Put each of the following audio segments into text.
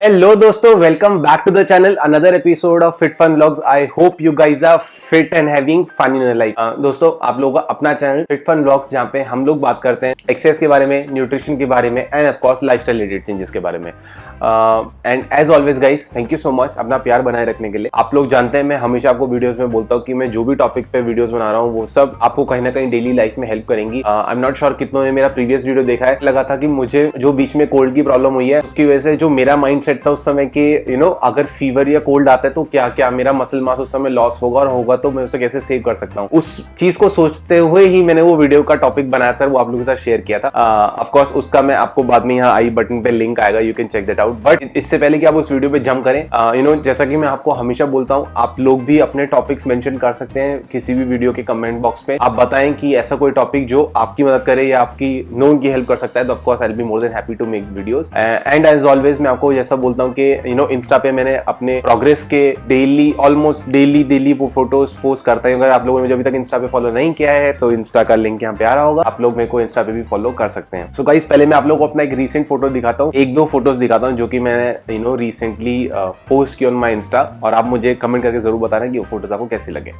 Hello दोस्तों, welcome back to the channel, another episode of fit fun vlogs. I hope you guys are fit and having fun in your life. दोस्तों, आप लोगों का अपना channel fit fun vlogs, जहाँ पे हम लोग बात करते हैं एक्सरसाइज के बारे में, न्यूट्रिशन के बारे में and of course lifestyle related changes के बारे में। And as always guys, thank you so much अपना प्यार बनाए रखने के लिए। आप लोग जानते हैं मैं हमेशा आपको वीडियोस में बोलता हूँ कि मैं जो भी टॉपिक पे वीडियोस बना रहा हूँ वो सब आपको कहीं ना कहीं डेली लाइफ में हेल्प करेंगी। आई एम नॉट श्योर कितनों ने मेरा प्रीवियस वीडियो देखा है। लगा था कि मुझे जो बीच में कोल्ड की प्रॉब्लम हुई है उसकी वजह से जो मेरा माइंड सेट था उस समय कि अगर फीवर या कोल्ड आता है तो क्या क्या मेरा मसल मास उस समय लॉस होगा, और होगा तो मैं उसे कैसे सेव कर सकता हूँ, उस चीज को सोचते हुए ही मैंने वो वीडियो का टॉपिक बनाया था, वो आप लोगों के साथ शेयर किया था। ऑफ कोर्स उसका मैं आपको बाद में यहाँ आई बटन पे लिंक आएगा, you can check that out. But इससे पहले कि आप उस वीडियो पे जंप करें, जैसा कि मैं आपको हमेशा बोलता हूँ, आप लोग भी अपने टॉपिक्स मेंशन कर सकते हैं किसी भी वीडियो के कमेंट बॉक्स पे। आप बताएं कि ऐसा कोई टॉपिक जो आपकी मदद करे या आपकी नोन की हेल्प कर सकता है, तो of course I will be more than happy to make videos. And as always मैं आपको जैसा बोलता हूँ कि इंस्टा पे मैंने अपने प्रोग्रेस के डेली ऑलमोस्ट डेली वो फोटोज पोस्ट करता हूँ। अगर आप लोगों ने मुझे अभी तक इंस्टा पे फॉलो नहीं किया है तो इंस्टा का लिंक यहाँ पे आ रहा होगा, आप लोग मेरे को इंस्टा पे भी फॉलो कर सकते हैं। सो गाइस, पहले मैं आप लोगों को अपना एक रीसेंट फोटो दिखाता हूँ, एक दो फोटोज दिखाता हूँ जो कि मैंने रिसेंटली पोस्ट किया ऑन माई इंस्टा, और आप मुझे कमेंट करके जरूर बताना कि वो फोटोज आपको कैसे लगे।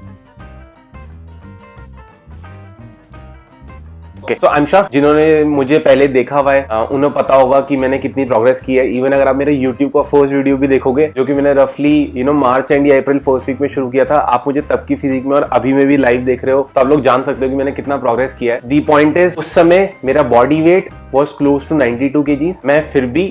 तो आई एम श्योर जिन्होंने मुझे पहले देखा हुआ है उन्हें पता होगा कि मैंने कितनी प्रोग्रेस की है। इवन अगर आप मेरे YouTube का फर्स्ट वीडियो भी देखोगे, जो कि मैंने रफली मार्च एंड या अप्रैल फर्स्ट वीक में शुरू किया था, आप मुझे तब की फिजिक में और अभी में भी लाइव देख रहे हो, तो आप लोग जान सकते हो कि मैंने कितना प्रोग्रेस किया है। दी पॉइंट इज, उस समय मेरा body weight was close to 92 kgs। मैं फिर भी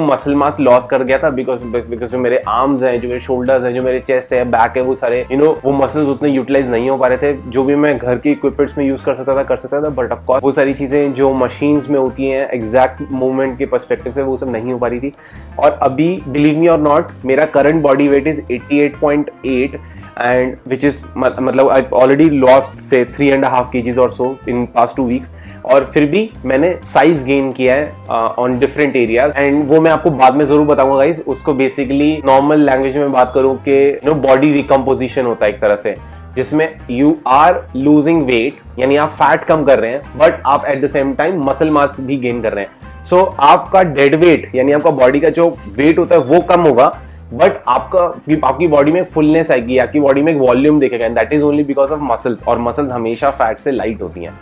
मसल मास लॉस कर गया था बिकॉज जो मेरे आर्म्स हैं, जो मेरे शोल्डर्स हैं, जो मेरे चेस्ट है, बैक है, वो सारे वो मसल्स उतने यूटिलाइज नहीं हो पा रहे थे। जो भी मैं घर के इक्विपमेंट्स में यूज कर सकता था, बट ऑफ कोर्स वो सारी चीजें जो मशीन्स में होती हैं एग्जैक्ट मूवमेंट के पर्सपेक्टिव से, वो सब नहीं हो पा रही थी। और अभी बिलीव मी और नॉट, मेरा current body weight is 88.8 and which is मतलब आई ऑलरेडी लॉस्ट से 3.5 kgs और सो इन पास्ट 2 weeks। और फिर भी मैंने साइज गेन किया है ऑन डिफरेंट एरियाज, एंड वो मैं आपको बाद में जरूर बताऊंगा गाइस। उसको बेसिकली नॉर्मल लैंग्वेज में बात करूं कि बॉडी रिकम्पोजिशन होता है एक तरह से, जिसमें यू आर लूजिंग वेट, यानी आप फैट कम कर रहे हैं बट आप at the same time muscle mass भी गेन कर रहे हैं। सो आपका डेड वेट, यानी आपका बॉडी का जो वेट होता है वो कम होगा, बट आपकी बॉडी में फुलनेस आएगी, आपकी बॉडी में एक वॉल्यूम दिखेगा, and that is only because of muscles, और मसल्स हमेशा फैट से लाइट होती हैं।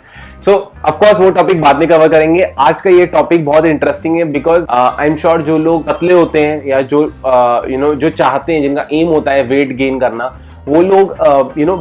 सो ऑफ कोर्स वो टॉपिक बाद में कवर करेंगे। आज का ये टॉपिक बहुत इंटरेस्टिंग है बिकॉज आई एम श्योर जो लोग पतले होते हैं या जो जो चाहते हैं, जिनका एम होता है वेट गेन करना, वो लोग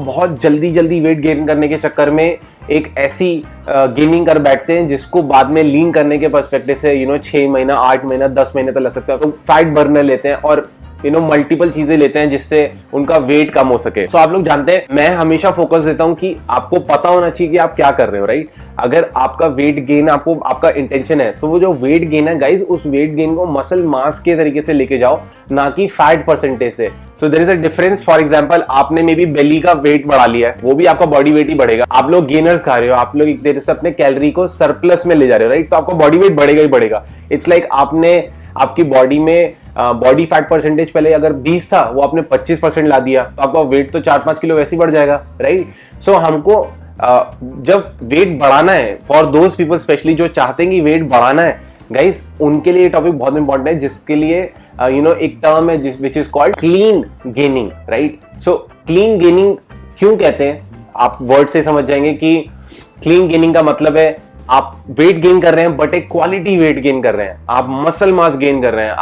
बहुत जल्दी वेट गेन करने के चक्कर में एक ऐसी गेनिंग कर बैठते हैं जिसको बाद में लीन करने के पर्सपेक्टिव से 6 महीना, 8 महीना, 10 महीने तक लग सकते हैं। तो फैट बर्नर लेते हैं और मल्टीपल चीजें लेते हैं जिससे उनका वेट कम हो सके। सो आप लोग जानते हैं, मैं हमेशा फोकस देता हूं कि आपको पता होना चाहिए कि आप क्या कर रहे हो, राइट। अगर आपका वेट गेन, आपका इंटेंशन है, तो वो जो वेट गेन है गाइज, उस वेट गेन को मसल मास के तरीके से लेके जाओ, ना कि फैट परसेंटेज से। So there is a difference. For example, आपने मे बी बेली का वेट बढ़ा लिया है, वो भी आपका बॉडी वेट ही बढ़ेगा। आप लोग गेनर्स खा रहे हो, आप लोग एक तरीके से अपने कैलोरी को सरप्लस में ले जा रहे हो, राइट, तो आपका बॉडी वेट बढ़ेगा ही बढ़ेगा। इट्स लाइक आपने आपकी बॉडी में बॉडी फैट परसेंटेज पहले अगर 20 था, वो आपने 25% ला दिया, तो आपका वेट तो 4-5 किलो वैसे ही बढ़ जाएगा, राइट। सो हमको जब वेट बढ़ाना है, फॉर दोज पीपल स्पेशली जो चाहते हैं कि वेट बढ़ाना है गाइस, उनके लिए ये टॉपिक बहुत इंपॉर्टेंट है, जिसके लिए एक टर्म है which is called clean gaining, right. So clean gaining क्यों कहते हैं, आप वर्ड से समझ जाएंगे कि क्लीन गेनिंग का मतलब है आप वेट गेन कर रहे हैं बट एक क्वालिटी वेट गेन कर रहे हैं, आप मसल मास गेन कर रहे हैं,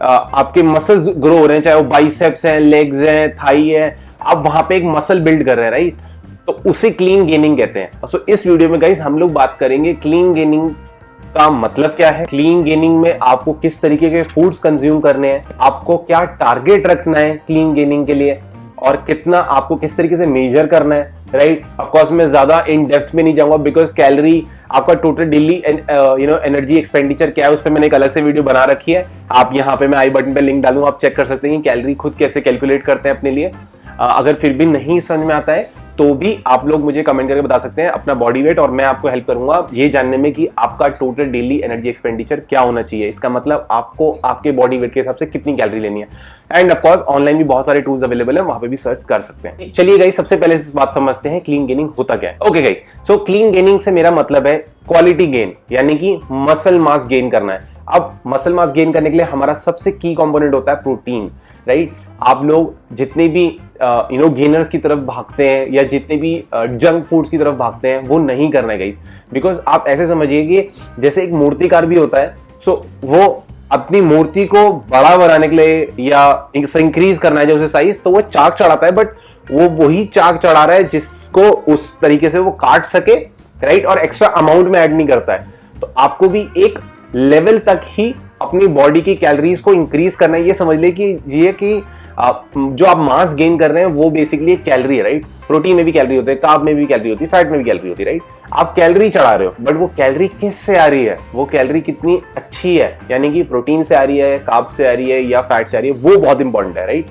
आपके मसल्स ग्रो हो रहे हैं, चाहे वो बाइसेप्स हैं, लेग्स हैं, थाई है, आप वहां पे एक मसल बिल्ड कर रहे हैं, राइट। तो उसे क्लीन गेनिंग कहते हैं। सो इस वीडियो में गाइस हम लोग बात करेंगे क्लीन गेनिंग का मतलब क्या है, क्लीन गेनिंग में आपको किस तरीके के फूड्स कंज्यूम करने हैं, आपको क्या टारगेट रखना है क्लीन गेनिंग के लिए, और कितना आपको किस तरीके से मेजर करना है, राइट। ऑफ कोर्स मैं ज्यादा इन डेप्थ में नहीं जाऊंगा बिकॉज कैलोरी, आपका टोटल डेली एनर्जी एक्सपेंडिचर क्या है, उस पर मैंने एक अलग से वीडियो बना रखी है। आप यहाँ पे मैं आई बटन पे लिंक डालूंगा, आप चेक कर सकते हैं कि कैलोरी खुद कैसे कैलकुलेट करते हैं अपने लिए। अगर फिर भी नहीं समझ में आता है तो भी आप लोग मुझे कमेंट करके बता सकते हैं अपना बॉडी वेट, और मैं आपको हेल्प करूंगा ये जानने में कि आपका टोटल डेली एनर्जी एक्सपेंडिचर क्या होना चाहिए। इसका मतलब आपको आपके बॉडी वेट के हिसाब से कितनी कैलोरी लेनी है। एंड ऑफ कोर्स ऑनलाइन भी बहुत सारे टूल्स अवेलेबल है, वहां पे भी सर्च कर सकते हैं। चलिए गाइस, सबसे पहले बात समझते हैं क्लीन गेनिंग होता क्या है। Okay guys, so clean gaining से मेरा मतलब है क्वालिटी गेन, यानी कि मसल मास गेन करना है। अब मसल मास गेन करने के लिए हमारा सबसे की कंपोनेंट होता है प्रोटीन, राइट। आप लोग जितने भी गेनर्स की तरफ भागते हैं या जितने भी जंक फूड्स की तरफ भागते हैं वो नहीं करना है गाइस, बिकॉज आप ऐसे समझिए कि जैसे एक मूर्तिकार भी होता है, सो वो अपनी मूर्ति को बड़ा बनाने के लिए या इंक्रीज करना है जो उसे साइज, तो वो चाक चढ़ाता है, बट वो वही चाक चढ़ा रहा है जिसको उस तरीके से वो काट सके, राइट, और एक्स्ट्रा अमाउंट में ऐड नहीं करता है। तो आपको भी एक लेवल तक ही अपनी बॉडी की कैलोरीज को इंक्रीज करना है। ये समझ ले कि ये कि जो आप मास गेन कर रहे हैं वो बेसिकली एक कैलोरी है, राइट। प्रोटीन में भी कैलोरी होती है, कार्ब में भी कैलोरी होती है, फैट में भी कैलोरी होती है, राइट। आप कैलोरी चढ़ा रहे हो, बट वो कैलोरी किस से आ रही है, वो कैलोरी कितनी अच्छी है, यानी कि प्रोटीन से आ रही है, कार्ब से आ रही है या फैट से आ रही है, वो बहुत इंपॉर्टेंट है, राइट।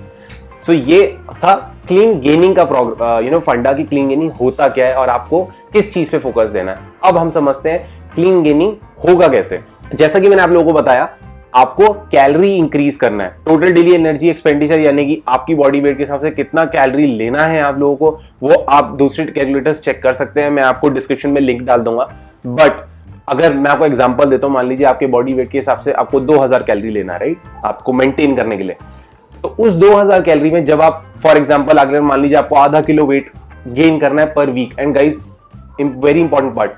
सो ये था क्लीन गेनिंग का फंडा की क्लीन गेनिंग होता क्या है और आपको किस चीज पे फोकस देना है। अब हम समझते हैं क्लीन गेनिंग होगा कैसे। जैसा कि मैंने आप लोगों को बताया, आपको कैलोरी इंक्रीज करना है, टोटल डेली एनर्जी एक्सपेंडिचर, यानी कि आपकी बॉडी वेट के हिसाब से कितना कैलोरी लेना है आप लोगों को, वो आप दूसरे कैलकुलेटर्स चेक कर सकते हैं, मैं आपको डिस्क्रिप्शन में लिंक डाल दूंगा। बट अगर मैं आपको एग्जांपल देता हूं, मान लीजिए आपके बॉडी वेट के हिसाब से आपको 2000 कैलोरी लेना है, राइट, आपको मेंटेन करने के लिए। तो उस 2000 कैलोरी में जब आप फॉर एग्जांपल अगर मान लीजिए आपको आधा किलो वेट गेन करना है per week, and guys very important part,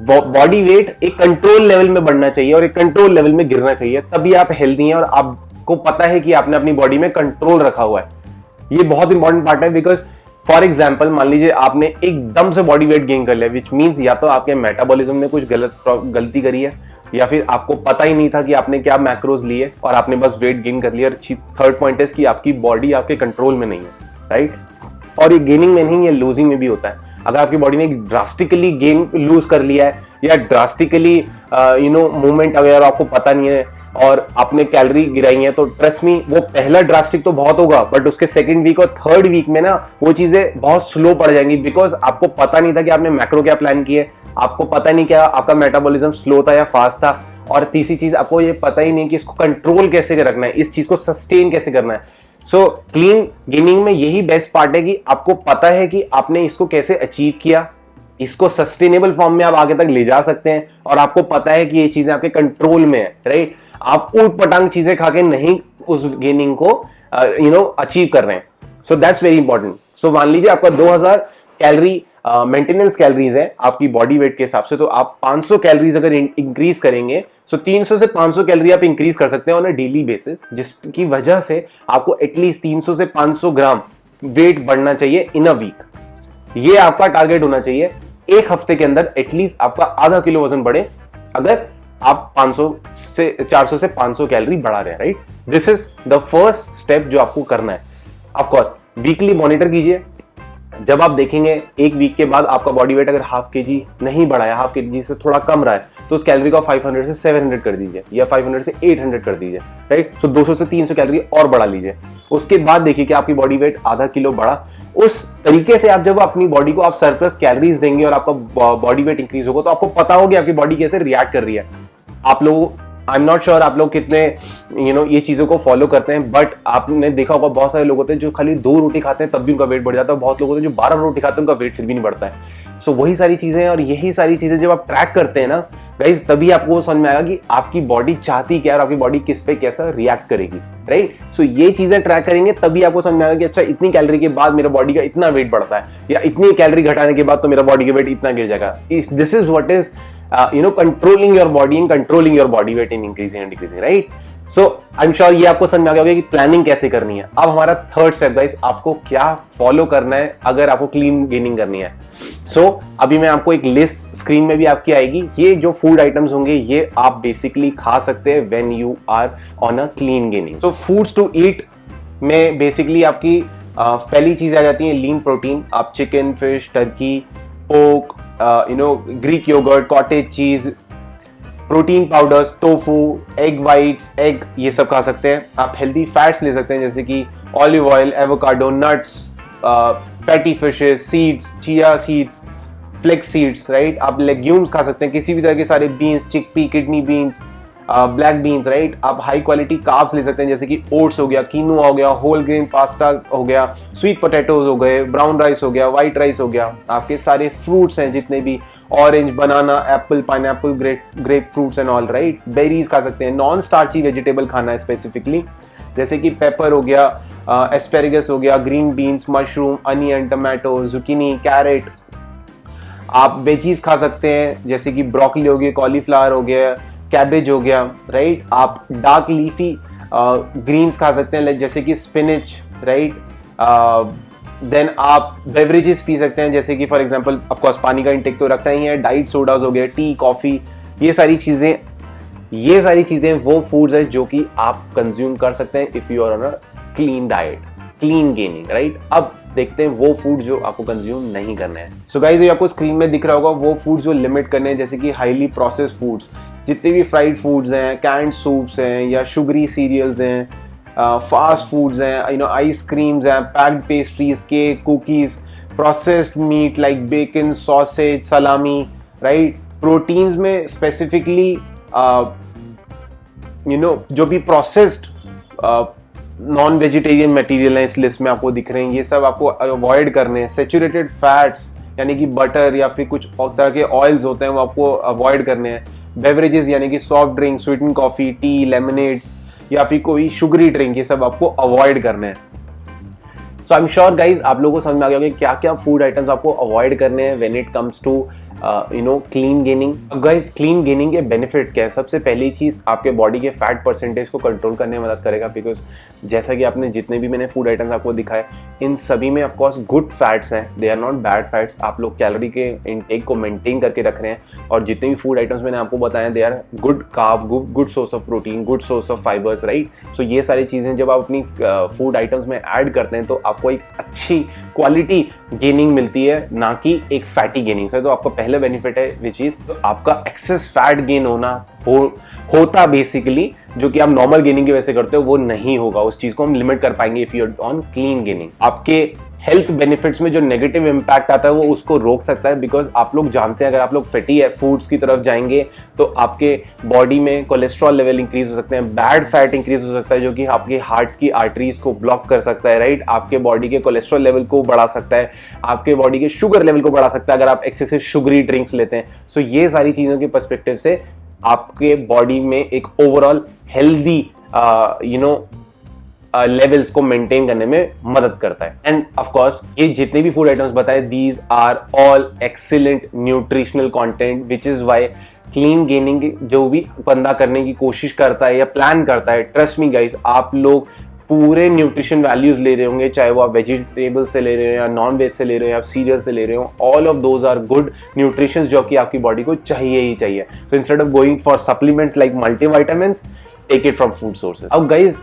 body weight एक कंट्रोल लेवल में बढ़ना चाहिए और एक कंट्रोल लेवल में गिरना चाहिए, तभी आप हेल्दी हैं और आपको पता है कि आपने अपनी बॉडी में कंट्रोल रखा हुआ है। ये बहुत इंपॉर्टेंट पार्ट है, बिकॉज फॉर एग्जांपल मान लीजिए आपने एकदम से बॉडी वेट गेन कर लिया, विच मींस या तो आपके मेटाबॉलिज्म ने कुछ गलती करी है, या फिर आपको पता ही नहीं था कि आपने क्या मैक्रोज लिए और आपने बस वेट गेन कर लिया। थर्ड पॉइंट है कि आपकी बॉडी आपके कंट्रोल में नहीं है, राइट। और ये गेनिंग में नहीं, ये लूजिंग में भी होता है। अगर आपकी बॉडी ने ड्रास्टिकली गेन लूज कर लिया है या ड्रास्टिकली मूवमेंट अगर आपको पता नहीं है और आपने कैलोरी गिराई है, तो ट्रस्ट मी वो पहला ड्रास्टिक तो बहुत होगा, बट उसके सेकंड वीक और थर्ड वीक में ना वो चीजें बहुत स्लो पड़ जाएंगी, बिकॉज आपको पता नहीं था कि आपने मैक्रो क्या प्लान किए, आपको पता नहीं क्या आपका मेटाबॉलिज्म स्लो था या फास्ट था, और तीसरी चीज आपको ये पता ही नहीं कि इसको कंट्रोल कैसे रखना है, इस चीज को सस्टेन कैसे करना है। सो क्लीन गेनिंग में यही बेस्ट पार्ट है कि आपको पता है कि आपने इसको कैसे अचीव किया, इसको सस्टेनेबल फॉर्म में आप आगे तक ले जा सकते हैं, और आपको पता है कि ये चीजें आपके कंट्रोल में है, राइट। आप ऊट पटांग चीजें खा के नहीं उस गेनिंग को अचीव कर रहे हैं। So that's very important. So मान लीजिए आपका 2000 कैलोरी मेंटेनेंस कैलोरीज है आपकी बॉडी वेट के हिसाब से, तो आप 500 कैलोरीज अगर इंक्रीज करेंगे, सो 300 से 500 कैलोरी आप इंक्रीज कर सकते हैं ऑन अ डेली बेसिस, जिसकी वजह से आपको एटलीस्ट 300 से 500 ग्राम वेट बढ़ना चाहिए इन अ वीक। ये आपका टारगेट होना चाहिए, एक हफ्ते के अंदर एटलीस्ट आपका आधा किलो वजन बढ़े, अगर आप 400 से 500 कैलोरी बढ़ा रहे हैं, right. This is the first step जो आपको करना है। ऑफ कोर्स वीकली मॉनिटर कीजिए, जब आप देखेंगे एक वीक के बाद आपका बॉडी वेट अगर हाफ केजी नहीं बढ़ा है, हाफ केजी से थोड़ा कम रहा है, तो उस कैलोरी को 500 से 700 कर दीजिए या 500 से 800 कर दीजिए, राइट। सो 200 से 300 कैलोरी और बढ़ा लीजिए। उसके बाद देखिए कि आपकी बॉडी वेट आधा किलो बढ़ा। उस तरीके से आप जब अपनी बॉडी को आप सरप्लस कैलोरीज देंगे और आपका बॉडी वेट इंक्रीज होगा, तो आपको पता होगा आपकी बॉडी कैसे रिएक्ट कर रही है। आप लोग आई एम नॉट श्योर आप लोग कितने ये चीजों को फॉलो करते हैं, बट आपने देखा होगा बहुत सारे लोग होते हैं जो खाली 2 रोटी खाते हैं तब भी उनका वेट बढ़ जाता है, बहुत लोग होते हैं जो 12 रोटी खाते हैं उनका वेट फिर भी नहीं बढ़ता है। सो वही सारी चीजें, और यही सारी चीजें जब आप ट्रैक करते हैं ना गाइस, तभी आपको समझ में आएगा कि आपकी बॉडी चाहती क्या है और आपकी बॉडी किस पे कैसा रिएक्ट करेगी, राइट। सो ये चीजें ट्रैक करेंगे तभी आपको समझ में आएगा कि अच्छा इतनी कैलोरी के बाद मेरा बॉडी का इतना वेट बढ़ता है, या इतनी कैलोरी घटाने के बाद तो मेरा बॉडी का वेट इतना गिर जाएगा। This is what is controlling your body and controlling your body weight in increasing and decreasing, right? So I'm sure ये आपको समझ में आ गया होगा कि प्लानिंग कैसे करनी है। अब हमारा थर्ड स्टेप गाइस, आपको क्या फॉलो करना है अगर आपको क्लीन गेनिंग करनी है। सो अभी मैं आपको एक लिस्ट स्क्रीन में भी आपकी आएगी, ये जो फूड आइटम्स होंगे ये आप बेसिकली खा सकते हैं when you are on a clean gaining. So foods to eat में बेसिकली आपकी पहली चीज आ जाती है लीन प्रोटीन। आप chicken, fish, turkey, pork, Greek yogurt, cottage cheese, protein powders, tofu, egg whites, egg, ये सब खा सकते हैं। आप हेल्दी फैट्स ले सकते हैं जैसे कि olive oil, avocado, nuts, fatty fishes, seeds, chia seeds, flax seeds, right. आप लेग्यूम्स खा सकते हैं, किसी भी तरह के सारे beans, chickpea, kidney beans, black beans, right. आप हाई क्वालिटी कार्ब्स ले सकते हैं, जैसे कि ओट्स हो गया, कीनोआ हो गया, होल ग्रेन पास्ता हो गया, स्वीट पोटैटोज हो गए, ब्राउन राइस हो गया, व्हाइट राइस हो गया। आपके सारे फ्रूट्स हैं जितने भी, orange, banana, apple, pineapple, grapefruits and all, right. Berries खा सकते हैं। नॉन स्टार्ची वेजिटेबल खाना है स्पेसिफिकली, जैसे कि पेपर हो गया, एस्पेरेगस हो गया, green beans, mushroom, onion, tomato, zucchini, carrot. आप वेजीज खा सकते हैं, जैसे कि ब्रोकली हो गया, कॉलीफ्लावर हो गया, कैबेज हो गया, राइट। आप डार्क लीफी ग्रीन्स खा सकते हैं, जैसे कि स्पिनिच, राइट। देन आप बेवरेजेस पी सकते हैं, जैसे कि फॉर एग्जांपल ऑफ कोर्स पानी का इंटेक तो रखना ही है, डाइट सोडास हो गए, टी, कॉफी, ये सारी चीजें वो फूड्स है जो कि आप कंज्यूम कर सकते हैं if you are on a clean diet, clean gaining, right. अब देखते हैं वो फूड जो आपको कंज्यूम नहीं करना है। सो गाइस, ये आपको स्क्रीन में दिख रहा होगा वो फूड जो लिमिट करने हैं, जैसे कि हाईली प्रोसेस्ड फूड्स, जितने भी फ्राइड फूड्स हैं, कैंड सूप्स हैं या शुगरी सीरियल्स हैं, फास्ट फूड्स हैं, आइसक्रीम्स हैं, packed pastries, cake, cookies, processed meat like bacon, sausage, salami, right. Proteins में स्पेसिफिकली जो भी प्रोसेस्ड नॉन वेजिटेरियन मटेरियल है इस लिस्ट में आपको दिख रहे हैं, ये सब आपको अवॉइड करने हैं। सैचुरेटेड फैट्स यानी कि बटर या फिर कुछ तरह के ऑयल्स होते हैं वो आपको अवॉइड करने हैं। बेवरेजेस यानी कि सॉफ्ट ड्रिंक, स्वीटन कॉफी, टी, लेमनेड या फिर कोई शुगरी ड्रिंक, ये सब आपको अवॉइड करने हैं। सो आई एम श्योर गाइज आप लोगों को समझ में आ गया होगा क्या क्या फूड आइटम्स आपको अवॉइड करने हैं when it comes to clean gaining. Guys, clean gaining के बेनिफिट्स क्या है? सबसे पहली चीज, आपके बॉडी के फैट परसेंटेज को कंट्रोल करने में मदद करेगा, बिकॉज जैसा कि आपने जितने भी मैंने फूड आइटम्स आपको दिखाए, इन सभी में ऑफ कोर्स गुड फैट्स हैं, they are not bad fats. आप लोग कैलोरी के इनटेक को मेंटेन करके रख रहे हैं, और जितने भी फूड आइटम्स मैंने आपको बताए they are good carb, good source of protein, good source of fibres, right. So ये सारी चीजें जब आप अपनी फूड आइटम्स में ऐड करते हैं तो आपको एक अच्छी क्वालिटी गेनिंग मिलती है, ना कि एक फैटी गेनिंग से। तो आपका पहला बेनिफिट है विच इज आपका एक्सेस फैट गेन होता बेसिकली, जो कि आप नॉर्मल गेनिंग की वजह से करते हो वो नहीं होगा। उस चीज को हम लिमिट कर पाएंगे if you are on clean gaining. आपके हेल्थ बेनिफिट्स में जो नेगेटिव इंपैक्ट आता है वो उसको रोक सकता है, बिकॉज आप लोग जानते हैं अगर आप लोग फैटी फूड्स की तरफ जाएंगे तो आपके बॉडी में कोलेस्ट्रॉल लेवल इंक्रीज हो सकते हैं, बैड फैट इंक्रीज हो सकता है जो कि आपके हार्ट की आर्टरीज को ब्लॉक कर सकता है, राइट। आपके बॉडी के कोलेस्ट्रॉल लेवल को बढ़ा सकता है, आपके बॉडी के शुगर लेवल को बढ़ा सकता है अगर आप एक्सेसिव शुगरी ड्रिंक्स लेते हैं। सो ये सारी चीजों के पर्सपेक्टिव से आपके बॉडी में एक ओवरऑल हेल्दी लेवल्स को मेंटेन करने में मदद करता है। एंड ऑफ कोर्स ये जितने भी फूड आइटम्स बताए, these are all excellent nutritional content, which is why clean gaining जो भी बंदा करने की कोशिश करता है या प्लान करता है, ट्रस्ट मी गाइस, आप लोग पूरे न्यूट्रिशन वैल्यूज ले रहे होंगे, चाहे वो आप वेजिटेबल से ले रहे हो या नॉन वेज से ले रहे हो या आप सीरियल से ले रहे हो, all of those are good nutrition जो कि आपकी बॉडी को चाहिए ही चाहिए। So instead of going for supplements like multivitamins, take it from food sources. अब गाइस,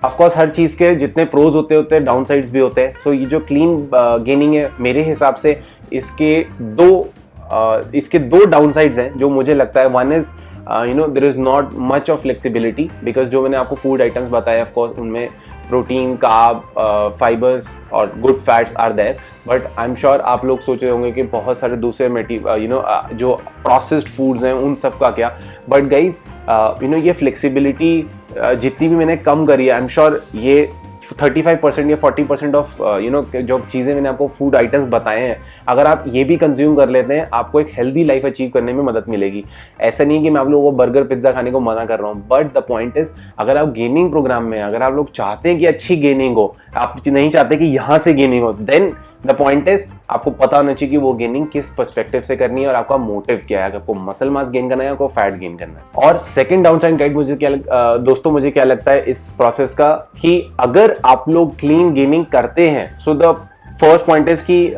ऑफ कोर्स हर चीज के जितने प्रोज होते हैं डाउन साइड्स भी होते हैं। सो ये जो क्लीन गेनिंग है, मेरे हिसाब से इसके दो डाउन साइड्स हैं जो मुझे लगता है। One is there is not much of flexibility, because जो मैंने आपको फूड आइटम्स बताया ऑफ कोर्स उनमें प्रोटीन, कार्ब, फाइबर्स और good fats are there, but I am sure आप लोग सोच रहे होंगे कि बहुत सारे दूसरे जो प्रोसेस्ड फूड्स हैं उन सब का क्या। बट गाइज, ये फ्लेक्सिबिलिटी जितनी भी मैंने कम करी है, आई एम श्योर ये 35% या 40% ऑफ जो चीज़ें मैंने आपको फूड आइटम्स बताए हैं, अगर आप ये भी कंज्यूम कर लेते हैं, आपको एक हेल्दी लाइफ अचीव करने में मदद मिलेगी। ऐसा नहीं कि मैं आप लोगों को बर्गर पिज्जा खाने को मना कर रहा हूँ, बट द पॉइंट इज, अगर आप गेनिंग प्रोग्राम में, अगर आप लोग चाहते हैं कि अच्छी गेनिंग हो, आप नहीं चाहते कि यहाँ से गेनिंग हो, देन द पॉइंट इज आपको पता होना चाहिए कि वो गेनिंग किस पर्सपेक्टिव से करनी है और आपका मोटिव क्या है, आपको मसल मास गेन करना है, आपको फैट गेन करना है। और सेकंड डाउनसाइड गाइड मुझे क्या लगता है इस प्रोसेस का, कि अगर आप लोग क्लीन गेनिंग करते हैं, so the first point is कि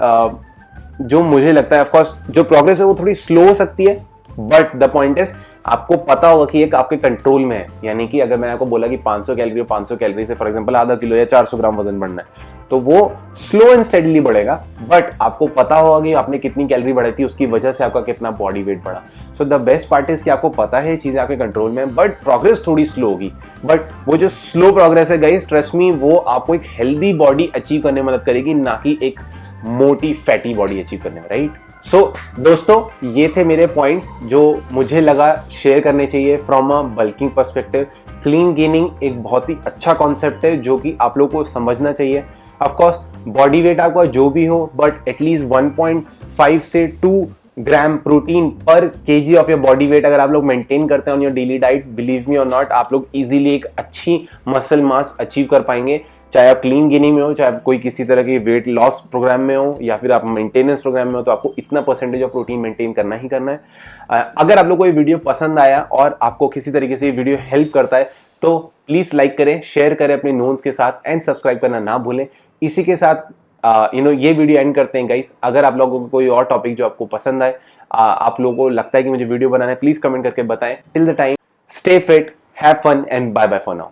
जो मुझे लगता है, ऑफ कोर्स जो प्रोग्रेस है वो थोड़ी स्लो हो सकती है, बट द पॉइंट इज आपको पता होगा कि एक आपके कंट्रोल में है। यानी कि अगर मैंने आपको बोला कि 500 कैलोरी से फॉर एग्जांपल आधा किलो या 400 ग्राम वजन बढ़ना है, तो वो स्लो एंड स्टेडीली बढ़ेगा, बट आपको पता होगा कि आपने कितनी कैलोरी बढ़ाई थी, उसकी वजह से आपका कितना बॉडी वेट बढ़ा। So the best part is कि आपको पता है चीजें आपके कंट्रोल में, बट प्रोग्रेस थोड़ी स्लो होगी। बट वो जो स्लो प्रोग्रेस है गाइस, ट्रस्ट मी, वो आपको एक हेल्दी बॉडी अचीव करने में मदद करेगी, ना कि एक मोटी फैटी बॉडी अचीव करने में, राइट। सो दोस्तों, ये थे मेरे पॉइंट्स जो मुझे लगा शेयर करने चाहिए from a bulking perspective. Clean gaining एक बहुत ही अच्छा कॉन्सेप्ट है जो कि आप लोगों को समझना चाहिए। ऑफ कोर्स बॉडी वेट आपका जो भी हो, बट एटलीस्ट 1.5 से 2 ग्राम प्रोटीन पर KG of your body weight अगर आप लोग मेंटेन करते हैं on your daily diet, believe me और नॉट, आप लोग इजीली एक अच्छी मसल मास अचीव कर पाएंगे। चाहे आप क्लीन गेनिंग में हो, चाहे आप कोई किसी तरह के वेट लॉस प्रोग्राम में हो, या फिर आप मेंटेनेंस प्रोग्राम में हो, तो आपको इतना परसेंटेज ऑफ प्रोटीन मेंटेन करना ही करना है। अगर आप लोग को ये वीडियो पसंद आया और आपको किसी तरीके से ये वीडियो हेल्प करता है तो प्लीज लाइक करें, शेयर करें अपने नोन्स के साथ एंड सब्सक्राइब करना ना भूलें। इसी के साथ ये वीडियो एंड करते हैं गाइस। अगर आप लोगों को कोई और टॉपिक जो आपको पसंद आए, आप लोगों को लगता है कि मुझे वीडियो बनाना है, प्लीज कमेंट करके बताएं। Till the time, stay fit, have fun and bye bye for now.